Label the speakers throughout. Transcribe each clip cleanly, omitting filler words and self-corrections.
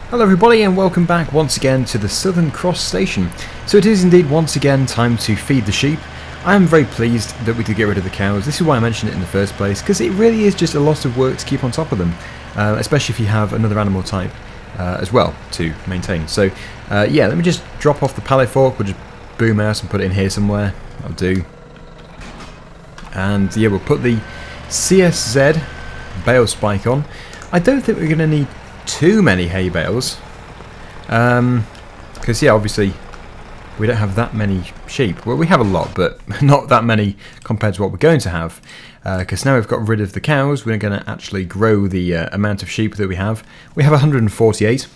Speaker 1: Hello everybody and welcome back once again to the Southern Cross Station. So it is indeed once again time to feed the sheep. I am very pleased that we could get rid of the cows. This is why I mentioned it in the first place, because it really is just a lot of work to keep on top of them, especially if you have another animal type as well to maintain. So yeah, let me just drop off the pallet fork. We'll just boom out and put it in here somewhere. That'll do. And yeah, we'll put the CSZ bale spike on. I don't think we're going to need too many hay bales, because yeah, obviously we don't have that many sheep. Well, we have a lot, but not that many compared to what we're going to have, because now we've got rid of the cows, we're going to actually grow the amount of sheep that we have. We have 148.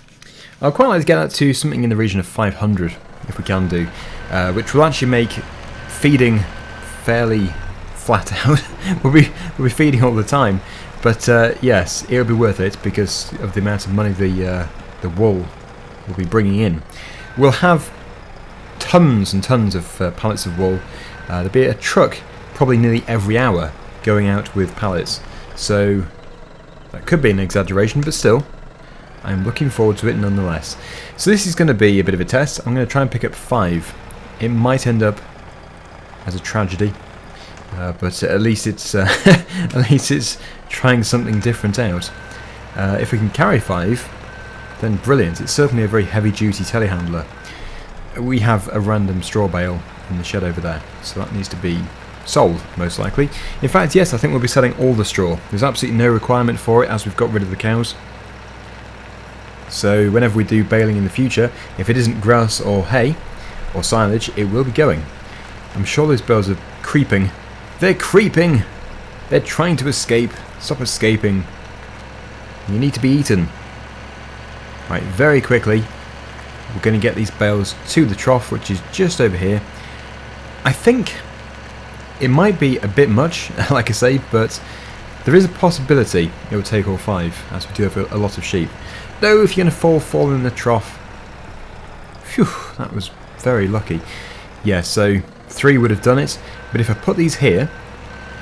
Speaker 1: I'd quite like to get that to something in the region of 500 if we can do, which will actually make feeding fairly flat out. we'll be feeding all the time. But yes, it'll be worth it because of the amount of money the wool will be bringing in. We'll have tons and tons of pallets of wool. There'll be a truck probably nearly every hour going out with pallets. So that could be an exaggeration, but still, I'm looking forward to it nonetheless. So this is going to be a bit of a test. I'm going to try and pick up 5. It might end up as a tragedy. But at least it's trying something different out. If we can carry 5, then brilliant. It's certainly a very heavy-duty telehandler. We have a random straw bale in the shed over there, so that needs to be sold, most likely. In fact, yes, I think we'll be selling all the straw. There's absolutely no requirement for it, as we've got rid of the cows. So whenever we do baling in the future, if it isn't grass or hay or silage, it will be going. I'm sure those bales are creeping. They're creeping! They're trying to escape. Stop escaping. You need to be eaten. Right, very quickly, we're going to get these bales to the trough, which is just over here. I think it might be a bit much, like I say, but there is a possibility it will take all 5, as we do have a lot of sheep. Though, if you're going to fall in the trough. Phew, that was very lucky. Yeah, so 3 would have done it, but if I put these here,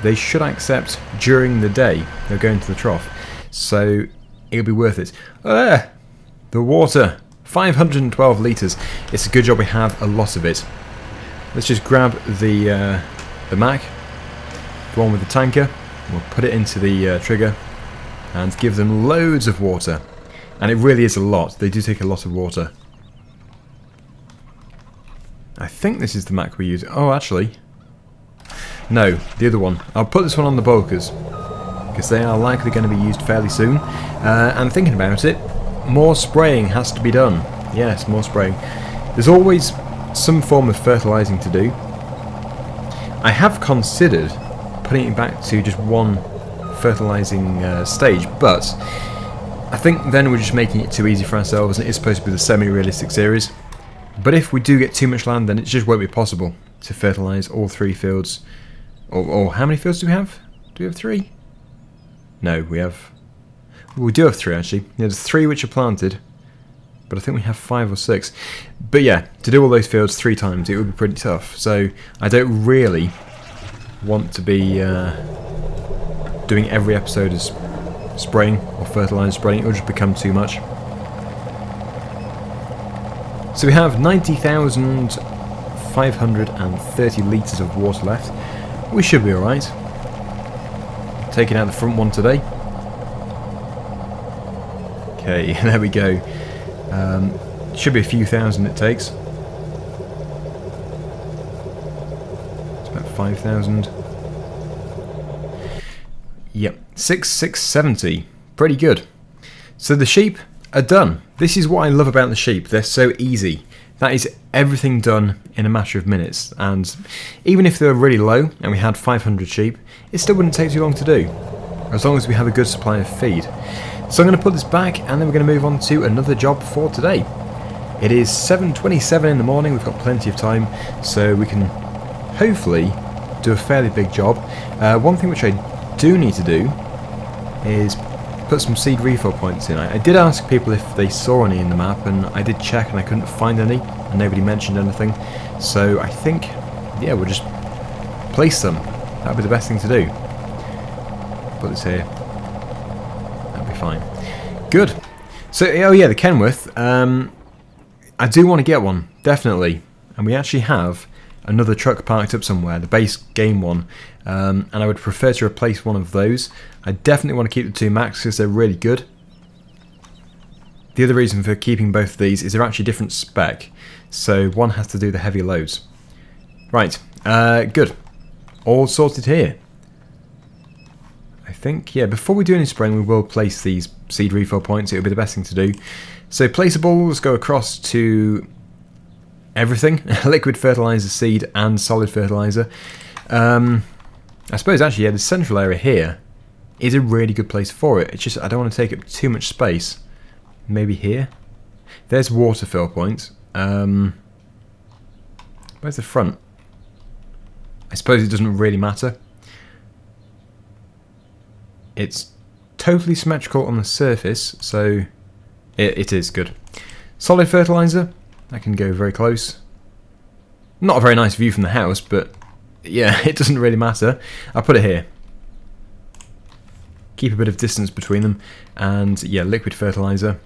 Speaker 1: they should accept during the day. They'll go into the trough, so it'll be worth it. The water, 512 litres. It's a good job we have a lot of it. Let's just grab the Mack, the one with the tanker. We'll put it into the trigger and give them loads of water. And it really is a lot. They do take a lot of water. I think this is the Mack we use. Oh, actually, no, the other one. I'll put this one on the bulkers because they are likely going to be used fairly soon. And thinking about it, more spraying has to be done. Yes, more spraying. There's always some form of fertilising to do. I have considered putting it back to just one fertilising stage, but I think then we're just making it too easy for ourselves, and it is supposed to be the semi-realistic series. But if we do get too much land, then it just won't be possible to fertilise all 3 fields. Or how many fields do we have? Do we have 3? No, we have... Well, we do have 3 actually. Yeah, there's 3 which are planted, but I think we have 5 or 6. But yeah, to do all those fields 3 times, it would be pretty tough. So I don't really want to be doing every episode as spraying or fertiliser spraying. It will just become too much. So we have 90,530 litres of water left. We should be alright. Taking out the front one today. Okay, there we go. Should be a few thousand it takes. It's about 5,000. Yep, 6,670. Pretty good. So the sheep are done. This is what I love about the sheep. They're so easy. That is everything done in a matter of minutes, and even if they were really low and we had 500 sheep, it still wouldn't take too long to do, as long as we have a good supply of feed. So I'm going to put this back, and then we're going to move on to another job for today. It is 7:27 in the morning. We've got plenty of time, so we can hopefully do a fairly big job. One thing which I do need to do is put some seed refill points in. I did ask people if they saw any in the map, and I did check and I couldn't find any, and nobody mentioned anything. So I think, yeah, we'll just place them. That'd be the best thing to do. Put this here. That'd be fine. Good. So, oh yeah, the Kenworth. I do want to get one, definitely. And we actually have another truck parked up somewhere, the base game one. And I would prefer to replace one of those. I definitely want to keep the two Macks because they're really good. The other reason for keeping both of these is they're actually different spec. So one has to do the heavy loads. Right, good. All sorted here. I think, yeah, before we do any spraying, we will place these seed refill points. It would be the best thing to do. So placeables go across to everything. Liquid fertilizer, seed, and solid fertilizer. I suppose, actually, yeah, the central area here is a really good place for it. It's just, I don't want to take up too much space. Maybe here? There's water fill points. Where's the front? I suppose it doesn't really matter. It's totally symmetrical on the surface, so it is good. Solid fertilizer, I can go very close. Not a very nice view from the house, but yeah, it doesn't really matter. I'll put it here. Keep a bit of distance between them, and yeah, liquid fertilizer,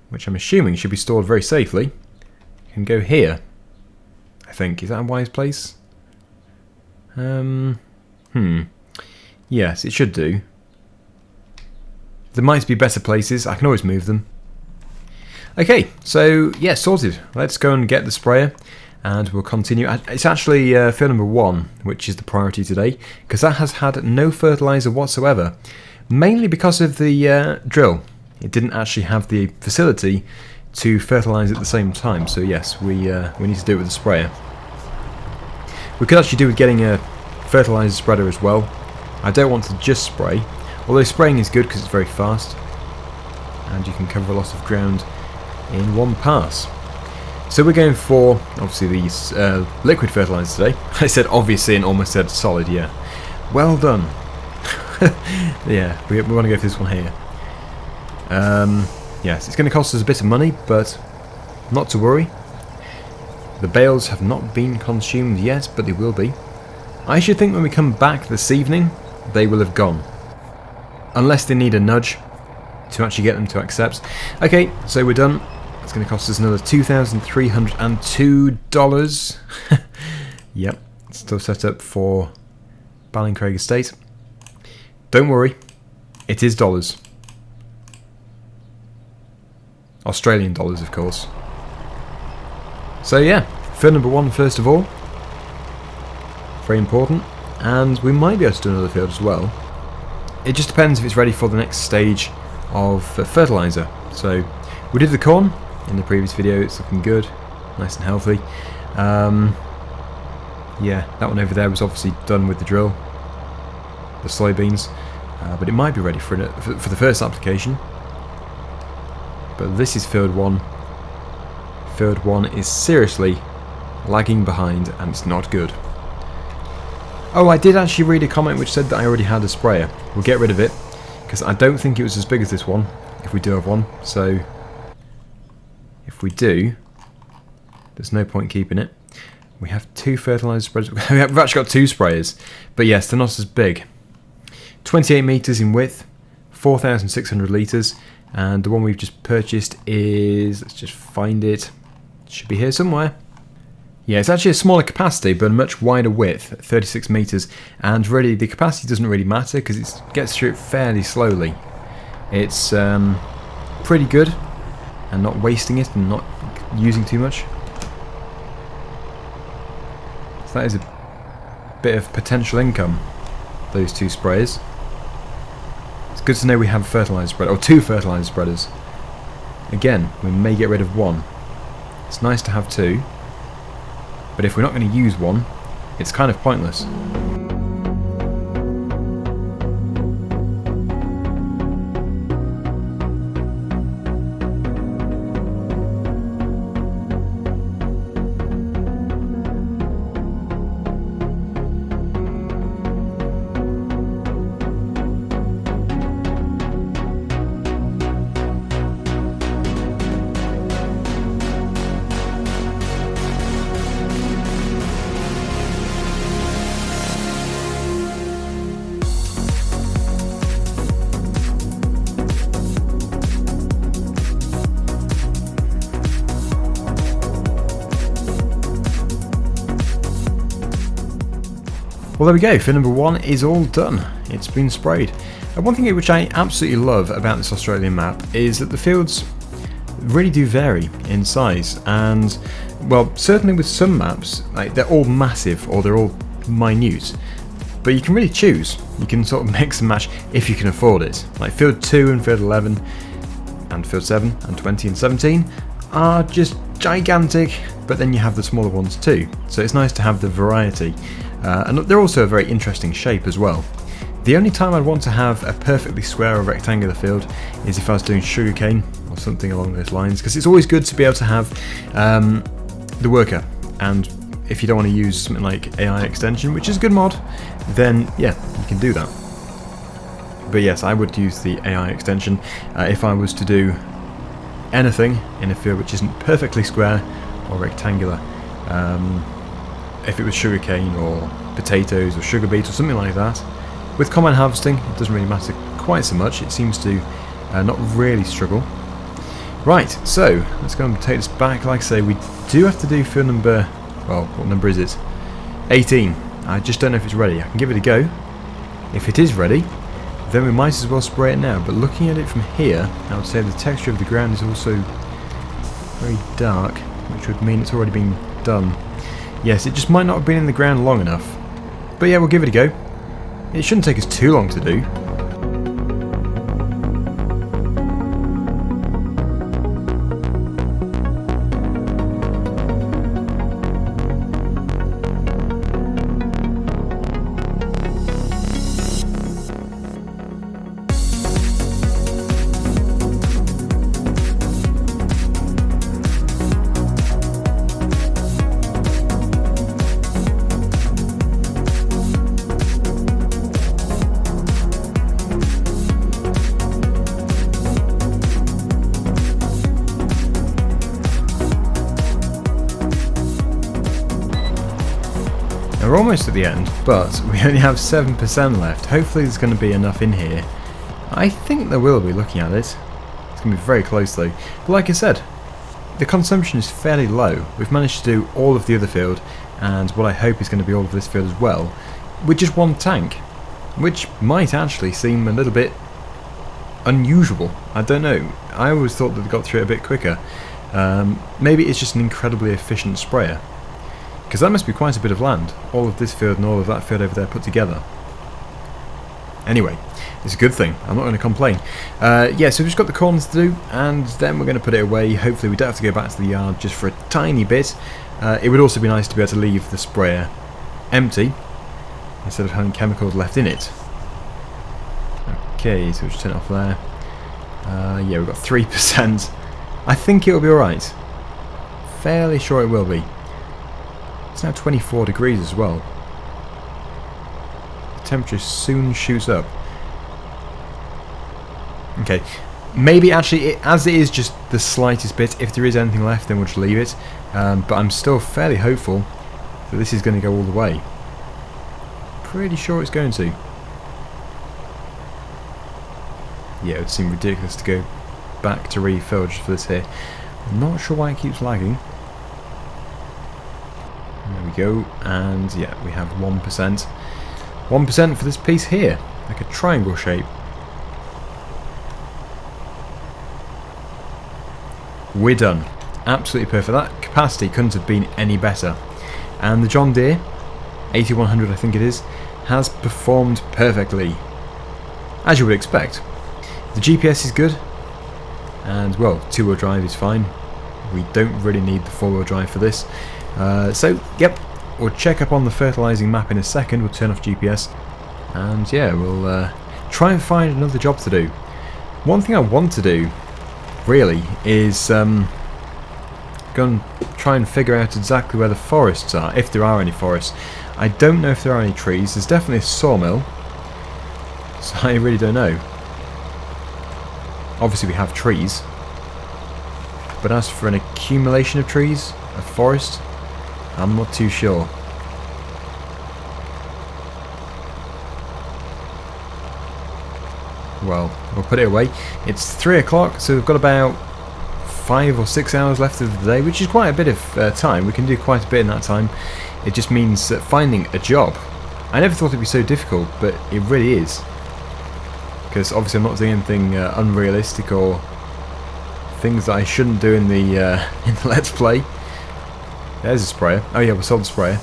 Speaker 1: which I'm assuming should be stored very safely, can go here. I think, is that a wise place? Yes, it should do. There might be better places. I can always move them. Okay, so yeah, sorted. Let's go and get the sprayer, and we'll continue. It's actually field number 1, which is the priority today, because that has had no fertilizer whatsoever, mainly because of the drill. It didn't actually have the facility to fertilize at the same time. So yes, we need to do it with the sprayer. We could actually do with getting a fertilizer spreader as well. I don't want to just spray, although spraying is good because it's very fast and you can cover a lot of ground in one pass. So we're going for, obviously, these liquid fertilizer today. I said obviously and almost said solid, yeah. Well done. Yeah, we want to go for this one here. Yes, it's going to cost us a bit of money, but not to worry. The bales have not been consumed yet, but they will be. I should think when we come back this evening, they will have gone. Unless they need a nudge to actually get them to accept. Okay, so we're done. It's going to cost us another $2,302. Yep, still set up for Ballincraig Estate. Don't worry, it is dollars. Australian dollars, of course. So yeah, field number 1 first of all. Very important. And we might be able to do another field as well. It just depends if it's ready for the next stage of fertilizer. So we did the corn in the previous video. It's looking good, nice and healthy. Yeah, that one over there was obviously done with the drill. The soybeans. But it might be ready for the first application. But this is field 1. Field 1 is seriously lagging behind, and it's not good. Oh, I did actually read a comment which said that I already had a sprayer. We'll get rid of it, because I don't think it was as big as this one, if we do have one. So, if we do, there's no point keeping it. We have 2 fertilizer spreaders. We've actually got 2 sprayers, but yes, they're not as big. 28 metres in width, 4,600 litres, and the one we've just purchased is, let's just find it, should be here somewhere. Yeah, it's actually a smaller capacity but a much wider width, 36 metres, and really the capacity doesn't really matter because it gets through it fairly slowly. It's pretty good and not wasting it and not using too much. So that is a bit of potential income, those 2 sprayers. It's good to know we have a fertilizer spreader, or 2 fertilizer spreaders. Again, we may get rid of 1. It's nice to have 2, but if we're not going to use 1, it's kind of pointless. Well, there we go, field number 1 is all done. It's been sprayed. And one thing which I absolutely love about this Australian map is that the fields really do vary in size, and well, certainly with some maps, like they're all massive or they're all minute, but you can really choose. You can sort of mix and match if you can afford it. Like field 2 and field 11 and field 7 and 20 and 17 are just gigantic, but then you have the smaller ones too, so it's nice to have the variety. And they're also a very interesting shape as well. The only time I'd want to have a perfectly square or rectangular field is if I was doing sugarcane or something along those lines, because it's always good to be able to have the worker, and if you don't want to use something like AI extension, which is a good mod, then yeah, you can do that. But yes, I would use the AI extension if I was to do anything in a field which isn't perfectly square or rectangular. If it was sugarcane or potatoes or sugar beet or something like that. With combine harvesting, it doesn't really matter quite so much. It seems to not really struggle. Right, so let's go and take this back. Like I say, we do have to do field number, well, what number is it? 18. I just don't know if it's ready. I can give it a go. If it is ready, then we might as well spray it now. But looking at it from here, I would say the texture of the ground is also very dark, which would mean it's already been done. Yes, it just might not have been in the ground long enough. But yeah, we'll give it a go. It shouldn't take us too long to do. We're almost at the end, but we only have 7% left. Hopefully there's going to be enough in here. I think there will be, looking at it. It's going to be very close though. But like I said, the consumption is fairly low. We've managed to do all of the other field, and what I hope is going to be all of this field as well, with just one tank, which might actually seem a little bit unusual. I don't know. I always thought that they got through it a bit quicker. Maybe it's just an incredibly efficient sprayer. Because that must be quite a bit of land, all of this field and all of that field over there put together. Anyway, it's a good thing, I'm not going to complain. Yeah, so we've just got the corners to do, and then we're going to put it away. Hopefully we don't have to go back to the yard just for a tiny bit. It would also be nice to be able to leave the sprayer empty, instead of having chemicals left in it. Okay, so we'll just turn it off there. Yeah, we've got 3%. I think it'll be alright. Fairly sure it will be. It's now 24 degrees as well. The temperature soon shoots up. Okay, maybe actually, as it is just the slightest bit, if there is anything left then we'll just leave it. But I'm still fairly hopeful that this is going to go all the way. Pretty sure it's going to. Yeah, it would seem ridiculous to go back to refill just for this here. I'm not sure why it keeps lagging. There we go, and yeah, we have 1%. 1% for this piece here, like a triangle shape. We're done. Absolutely perfect. That capacity couldn't have been any better. And the John Deere 8100, I think it is, has performed perfectly, as you would expect. The GPS is good, and well, 2-wheel drive is fine. We don't really need the 4-wheel drive for this. So, yep, we'll check up on the fertilizing map in a second. We'll turn off GPS, and yeah, we'll try and find another job to do. One thing I want to do, really, is go and try and figure out exactly where the forests are, if there are any forests. I don't know if there are any trees. There's definitely a sawmill, so I really don't know. Obviously we have trees, but as for an accumulation of trees, a forest, I'm not too sure. Well, we'll put it away. It's 3 o'clock, so we've got about 5 or 6 hours left of the day, which is quite a bit of time. We can do quite a bit in that time. It just means that finding a job I never thought it'd be so difficult, but it really is. Because obviously I'm not doing anything unrealistic or things that I shouldn't do in the Let's Play. There's a sprayer. Oh yeah, we sold the sprayer.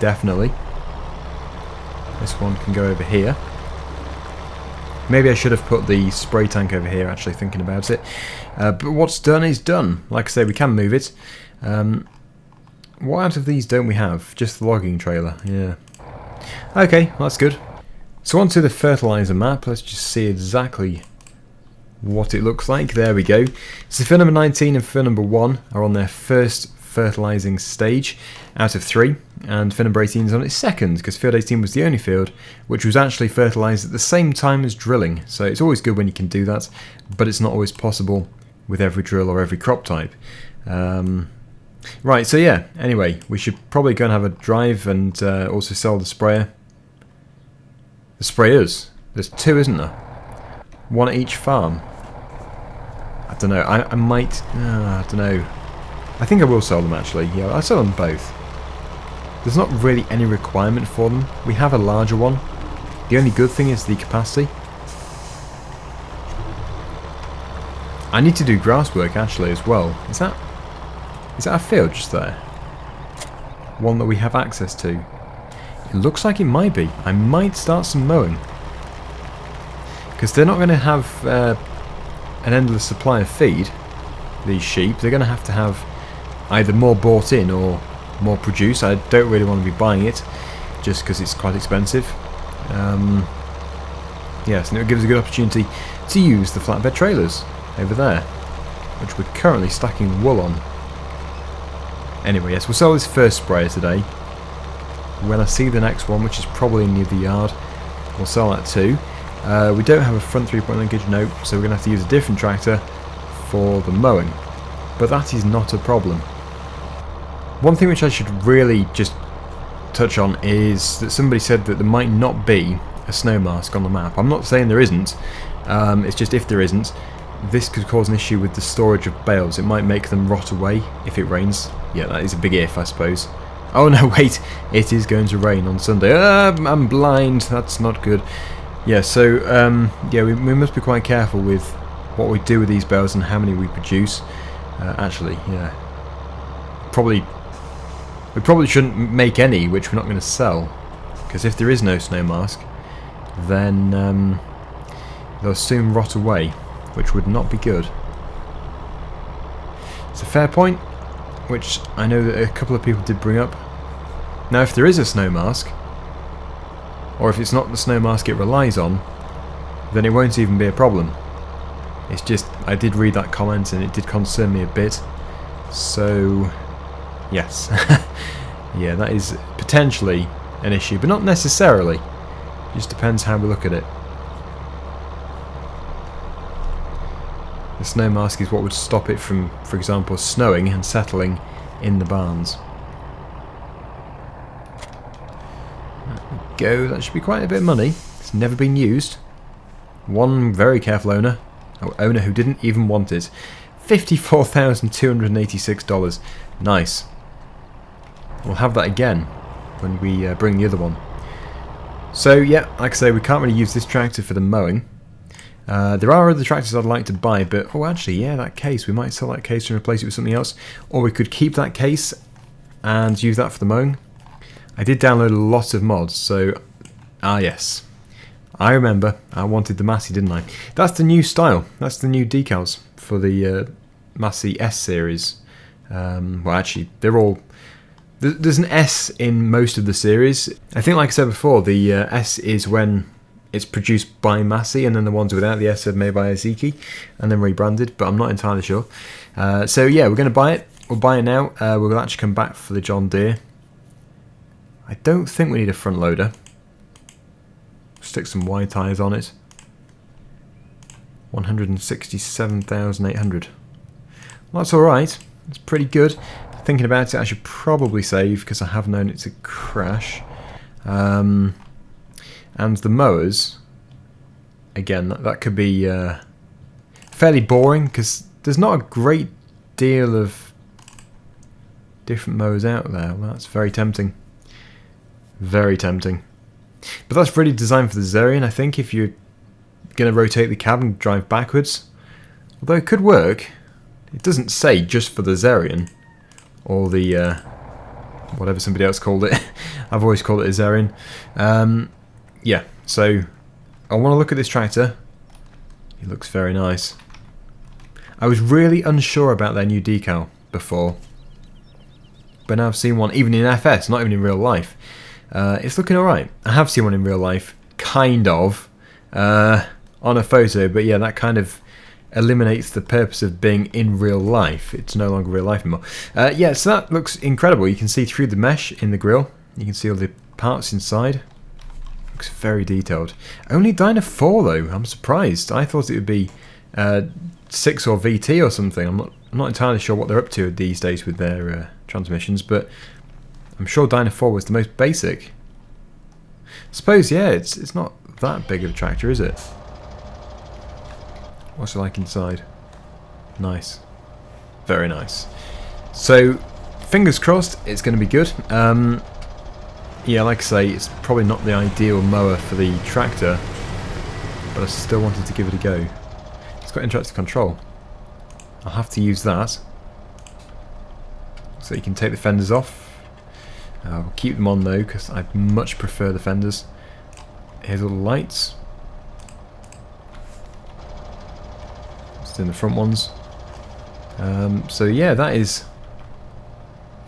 Speaker 1: Definitely. This one can go over here. Maybe I should have put the spray tank over here, actually, thinking about it. But what's done is done. Like I say, we can move it. What out of these don't we have? Just the logging trailer, yeah. Okay, well, that's good. So on to the fertilizer map. Let's just see exactly what it looks like. There we go. So field number 19 and field number 1 are on their first fertilizing stage out of 3, and field number 18 is on its second, because field 18 was the only field which was actually fertilized at the same time as drilling. So it's always good when you can do that, but it's not always possible with every drill or every crop type. Right, so yeah, anyway, we should probably go and have a drive and also sell the sprayer. The sprayers. There's 2, isn't there? 1 at each farm. I don't know, I might... I don't know. I think I will sell them, actually. Yeah, I'll sell them both. There's not really any requirement for them. We have a larger one. The only good thing is the capacity. I need to do grass work, actually, as well. Is that a field just there? One that we have access to? It looks like it might be. I might start some mowing. Because they're not going to have an endless supply of feed, these sheep. They're going to have either more bought in or more produced. I don't really want to be buying it, just because it's quite expensive. Yes, and it gives us a good opportunity to use the flatbed trailers over there, which we're currently stacking wool on. Anyway, yes, we'll sell this first sprayer today. When I see the next one, which is probably near the yard, we'll sell that too. We don't have a front 3-point linkage, nope, so we're going to have to use a different tractor for the mowing. But that is not a problem. One thing which I should really just touch on is that somebody said that there might not be a snow mask on the map. I'm not saying there isn't, it's just if there isn't, this could cause an issue with the storage of bales. It might make them rot away if it rains. Yeah, that is a big if, I suppose. Oh no, wait, it is going to rain on Sunday. I'm blind, that's not good. Yeah, so, yeah, we must be quite careful with what we do with these bales and how many we produce. Actually, yeah. We probably shouldn't make any which we're not going to sell. Because if there is no snow mask, then they'll soon rot away, which would not be good. It's a fair point, which I know that a couple of people did bring up. Now, if there is a snow mask, or if it's not the snow mask it relies on, then it won't even be a problem. It's just, I did read that comment and it did concern me a bit. So, yes. Yeah, that is potentially an issue, but not necessarily. It just depends how we look at it. The snow mask is what would stop it from, for example, snowing and settling in the barns. There we go, that should be quite a bit of money. It's never been used. One very careful owner who didn't even want it. $54,286. Nice. We'll have that again when we bring the other one. So yeah, like I say, we can't really use this tractor for the mowing. There are other tractors I'd like to buy, but oh, actually, yeah, that case, we might sell that case and replace it with something else, or we could keep that case and use that for the mowing. I did download a lot of mods, so yes, I remember. I wanted the Massey, didn't I? That's the new style. That's the new decals for the Massey S series. Well, actually, they're all. There's an S in most of the series. I think, like I said before, the S is when it's produced by Massey, and then the ones without the S are made by Aziki, and then rebranded, but I'm not entirely sure. So yeah, we're going to buy it. We'll buy it now. We'll actually come back for the John Deere. I don't think we need a front loader. Stick some wide tyres on it. 167,800. Well, that's alright. It's pretty good. Thinking about it, I should probably save because I have known it to crash. And the mowers, again, that could be fairly boring because there's not a great deal of different mowers out there. Well, that's very tempting. Very tempting. But that's really designed for the Zerion. I think if you're going to rotate the cab and drive backwards, although it could work, it doesn't say just for the Zerion, or the, whatever somebody else called it. I've always called it a Zerion. Yeah, so I want to look at this tractor. It looks very nice. I was really unsure about their new decal before, but now I've seen one, even in FS, not even in real life. It's looking alright. I have seen one in real life, kind of, on a photo, but yeah, that kind of eliminates the purpose of being in real life. It's no longer real life anymore. Yeah, so that looks incredible. You can see through the mesh in the grille. You can see all the parts inside. Looks very detailed. Only Dyna 4 though. I'm surprised. I thought it would be 6 or VT or something. I'm not entirely sure what they're up to these days with their transmissions, but I'm sure Dyna 4 was the most basic. I suppose, yeah, it's not that big of a tractor, is it? What's it like inside? Nice. Very nice. So, fingers crossed, it's going to be good. Yeah, like I say, it's probably not the ideal mower for the tractor, but I still wanted to give it a go. It's got interactive control. I'll have to use that. So you can take the fenders off. I'll keep them on though, because I much prefer the fenders. Here's all the lights. Just in the front ones. So yeah, that is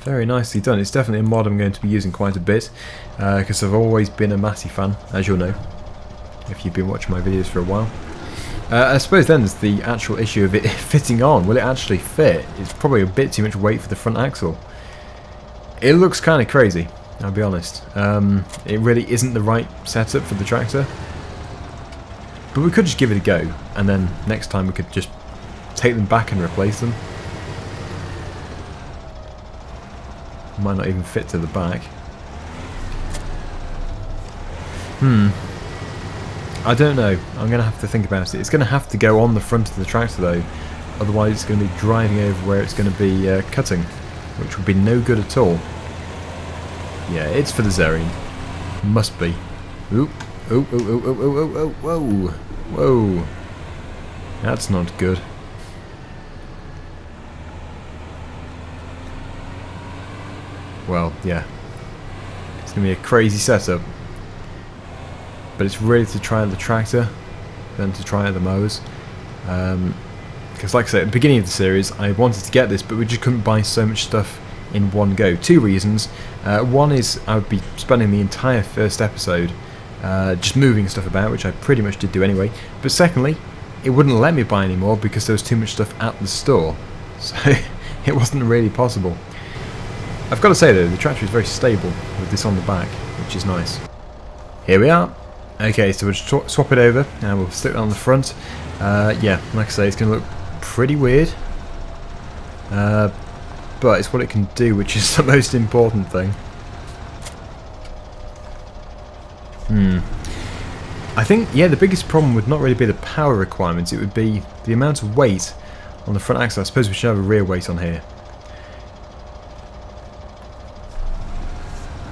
Speaker 1: very nicely done. It's definitely a mod I'm going to be using quite a bit, because I've always been a Massey fan, as you'll know, if you've been watching my videos for a while. I suppose then there's the actual issue of it fitting on. Will it actually fit? It's probably a bit too much weight for the front axle. It looks kind of crazy, I'll be honest. It really isn't the right setup for the tractor. But we could just give it a go, and then next time we could just take them back and replace them. Might not even fit to the back. I don't know. I'm going to have to think about it. It's going to have to go on the front of the tractor though, otherwise it's going to be driving over where it's going to be cutting, which would be no good at all. Yeah, it's for the Zerion. Must be. Ooh. Oh, oh, oh, oh, oh, oh, oh, whoa. Whoa. That's not good. Well, yeah. It's going to be a crazy setup. But it's really to try out the tractor than to try out the mowers. Because like I said, at the beginning of the series, I wanted to get this, but we just couldn't buy so much stuff in one go. Two reasons. One is I would be spending the entire first episode just moving stuff about, which I pretty much did do anyway. But secondly, it wouldn't let me buy any more because there was too much stuff at the store. So it wasn't really possible. I've got to say though, the tractor is very stable with this on the back, which is nice. Here we are. Okay, so we'll just swap it over and we'll stick it on the front. Yeah, like I say, it's going to look pretty weird. But it's what it can do, which is the most important thing. I think, yeah, the biggest problem would not really be the power requirements, it would be the amount of weight on the front axle. I suppose we should have a rear weight on here.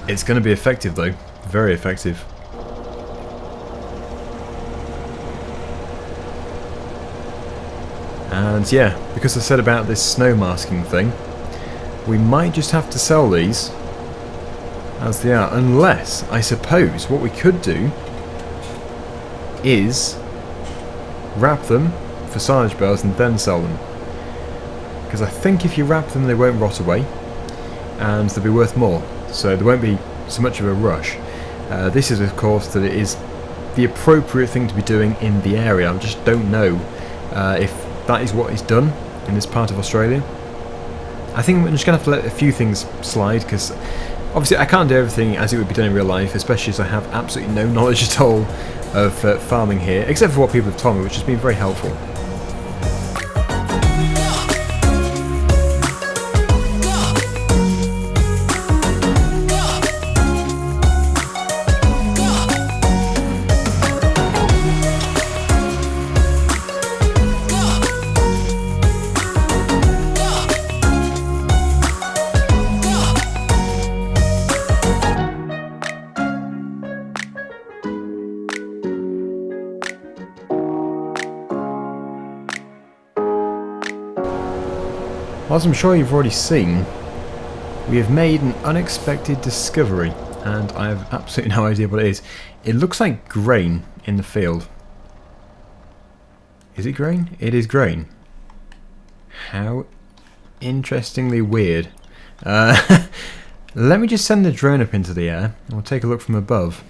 Speaker 1: It's going to be effective though, very effective. And yeah, because I said about this snow masking thing, we might just have to sell these as they are, unless, I suppose, what we could do is wrap them for silage bales and then sell them. Because I think if you wrap them they won't rot away, and they'll be worth more, so there won't be so much of a rush. This is of course that it is the appropriate thing to be doing in the area. I just don't know if that is what is done in this part of Australia. I think we're just going to have to let a few things slide, because obviously I can't do everything as it would be done in real life, especially as I have absolutely no knowledge at all of farming here, except for what people have told me, which has been very helpful. Well, as I'm sure you've already seen, we have made an unexpected discovery, and I have absolutely no idea what it is. It looks like grain in the field. Is it grain? It is grain. How interestingly weird. Let me just send the drone up into the air, and we'll take a look from above.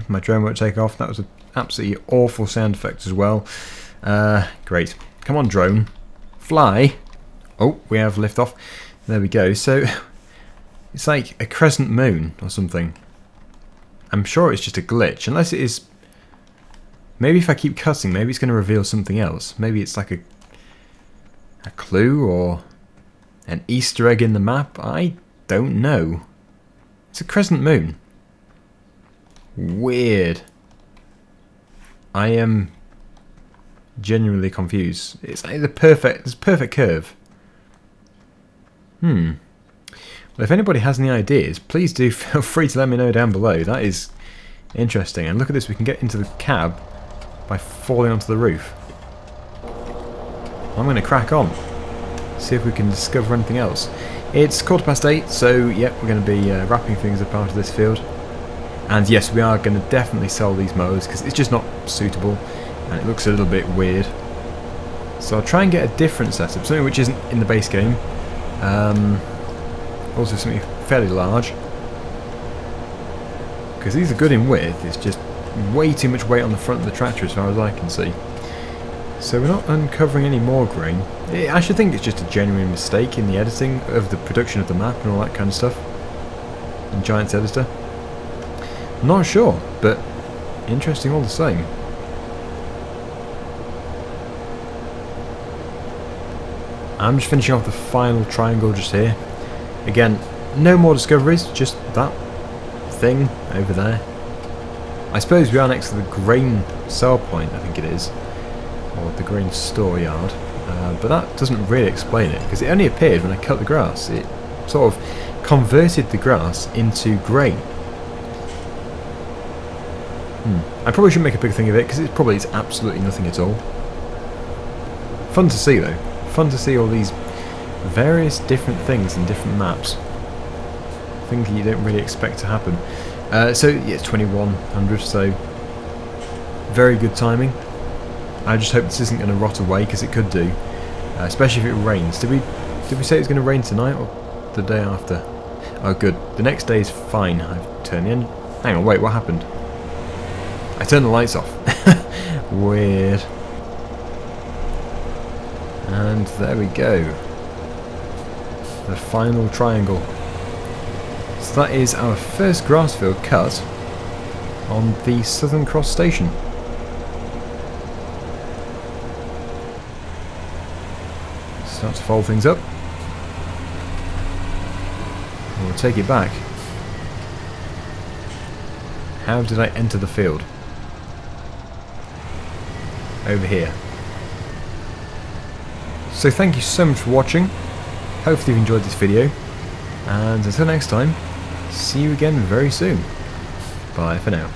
Speaker 1: My drone won't take off. That was an absolutely awful sound effect as well. Great. Come on, drone. Fly. Oh, we have liftoff. There we go. So, it's like a crescent moon or something. I'm sure it's just a glitch. Unless it is... Maybe if I keep cutting, maybe it's going to reveal something else. Maybe it's like a clue or an Easter egg in the map. I don't know. It's a crescent moon. Weird. I am genuinely confused. It's like it's a perfect curve. Well, if anybody has any ideas, please do feel free to let me know down below. That is interesting. And look at this, we can get into the cab by falling onto the roof. I'm going to crack on. See if we can discover anything else. It's 8:15, so yeah, we're going to be wrapping things up out of this field. And yes, we are going to definitely sell these mowers because it's just not suitable and it looks a little bit weird. So I'll try and get a different setup, something which isn't in the base game. Also something fairly large. Because these are good in width, it's just way too much weight on the front of the tractor as far as I can see. So we're not uncovering any more grain. I should think it's just a genuine mistake in the editing of the production of the map and all that kind of stuff. In Giant's editor. Not sure, but interesting all the same. I'm just finishing off the final triangle just here. Again, no more discoveries, just that thing over there. I suppose we are next to the grain sell point, I think it is. Or the grain store yard. But that doesn't really explain it, because it only appeared when I cut the grass. It sort of converted the grass into grain. I probably shouldn't make a big thing of it, because it probably is absolutely nothing at all. Fun to see though. Fun to see all these various different things in different maps. Things you don't really expect to happen. So yeah, it's 2100, so very good timing. I just hope this isn't going to rot away, because it could do. Especially if it rains. Did we say it was going to rain tonight or the day after? Oh good. The next day is fine. I've turned the engine. Hang on, wait, what happened? I turned the lights off. Weird. And there we go. The final triangle. So that is our first grass field cut on the Southern Cross Station. Start to fold things up. And we'll take it back. How did I enter the field? Over here. So thank you so much for watching. Hopefully you've enjoyed this video. And until next time, see you again very soon. Bye for now.